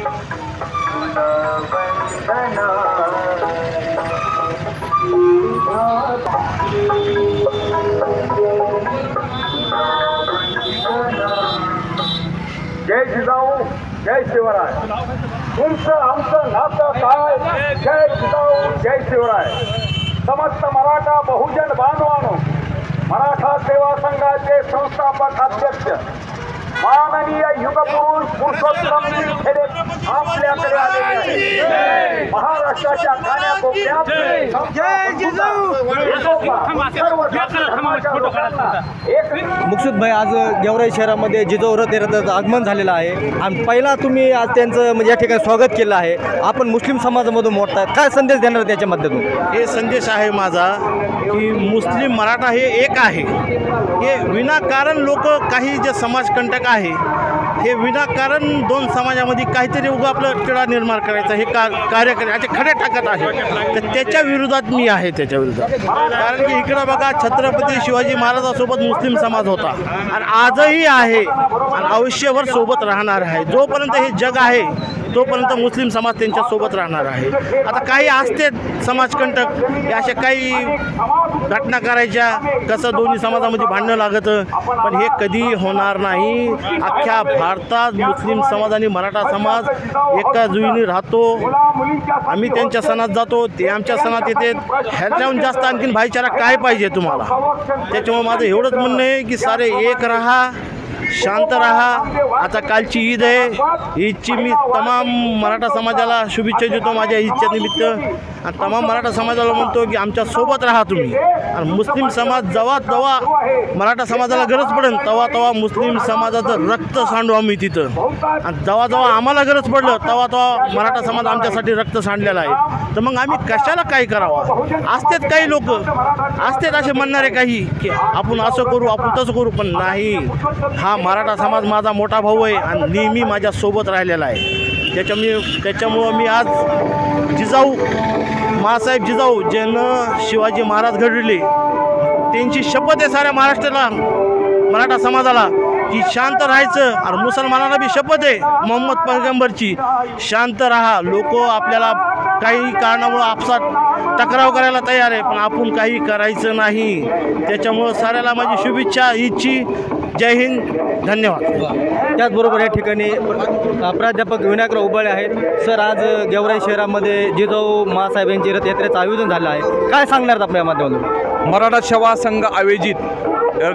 जय जिजाऊ जय शिवराय. तुमचं आमचं नातं काय. जय जिजाऊ जय शिवराय. समस्त मराठा बहुजन बांधवांनो, मराठा सेवा संघाचे संस्थापक अध्यक्ष माननीय युगपुरुष पुरुषोत्तम खरे आपल्याकडे आलेले आहे. महाराष्ट्राच्या कानाकोपऱ्यात मुकसूद भाई, आज गेवराई शहरामध्ये जिजाऊ रथाचं आगमन झालेलं आहे आणि पहिला तुम्ही आज त्यांचं म्हणजे या ठिकाणी स्वागत केलं आहे. आपण मुस्लिम समाजामधून मोठा काय संदेश देणार त्याच्या माध्यमातून? हे संदेश आहे माझा की मुस्लिम मराठा हे एक आहे. हे विनाकारण लोक काही जे समाजकंटक आहे हे विनाकारण दोन समाजामध्ये काहीतरी उगा आपलं तिढा निर्माण करायचा हे कार्य करायचे खडे टाकत आहे. तर त्याच्या विरोधात मी आहे. त्याच्या विरोधात कारण की इकडं बघा छत्रपती शिवाजी महाराजांसोबत मुस्लिम समाज होता आणि आजही आहे आणि आयुष्यभर सोबत राहणार आहे. जोपर्यंत हे जग आहे तोपर्यंत मुस्लिम समाज त्यांच्यासोबत राहणार आहे. आता काही असते समाजकंटक अशा काही घटना करायच्या कसं दोन्ही समाजामध्ये भांडणं लागतं, पण हे कधी होणार नाही. अख्ख्या भारतात मुस्लिम समाज आणि मराठा समाज एका जुईने राहतो. आम्ही त्यांच्या सणात जातो, ते आमच्या सणात येते. ह्याच्याहून जास्त आणखीन भाईचारा काय पाहिजे तुम्हाला? त्याच्यामुळे माझं एवढंच म्हणणं आहे की सारे एक राहा, शांत रहा. आता कालची ईद आहे. ईदची मी तमाम मराठा समाजाला शुभेच्छा देतो माझ्या ईदच्या निमित्त आणि तमाम मराठा समाजाला म्हणतो की आमच्या सोबत राहा तुम्ही. आणि मुस्लिम समाज जेव्हा मराठा समाजाला गरज पडेल तेव्हा मुस्लिम समाजाचं रक्त सांडू आम्ही तिथं. आणि जेव्हा आम्हाला गरज पडलं तेव्हा मराठा समाज आमच्यासाठी रक्त सांडलेला आहे. तर मग आम्ही कशाला काय करावं? असतेच काही लोक असतेच असे म्हणणारे काही की आपण असं करू आपण तसं करू, पण नाही. हा मराठा समाज माझा मोठा भाऊ आहे आणि नेहमी माझ्यासोबत राहिलेला आहे. त्याच्यामुळं मी आज जिजाऊ माँसाहेब जिजाऊ ज्यानं शिवाजी महाराज घडविले त्यांची शपथ आहे साऱ्या महाराष्ट्राला मराठा समाजाला की शांत राहायचं. आणि मुसलमानांना बी शपथ आहे मोहम्मद पैगंबरची, शांत राहा. लोक आपल्याला काही कारणामुळं आपसात टकराव करायला तयार आहे, पण आपण काही करायचं नाही. त्याच्यामुळं साऱ्याला माझी शुभेच्छा ईदची. जय हिंद, धन्यवाद. त्याचबरोबर या ठिकाणी प्राध्यापक विनायकराव उबाळे आहेत. सर, आज गेवराई शहरामध्ये जिजाऊ माँसाहेब यांची रथयात्रेचं आयोजन झालं आहे, काय सांगणार आपल्या माध्यमातून? मराठा सेवा संघ आयोजित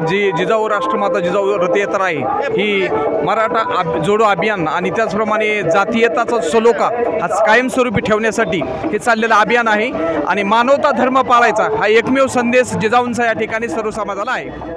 जी जिजाऊ राष्ट्रमाता जिजाऊ रथयात्रा आहे ही मराठा जोडो अभियान आणि त्याचप्रमाणे जातीयताचा सलोखा हा कायमस्वरूपी ठेवण्यासाठी हे चाललेलं अभियान आहे. आणि मानवता धर्म पाळायचा हा एकमेव संदेश जिजाऊंचा या ठिकाणी सर्व समाजाला आहे.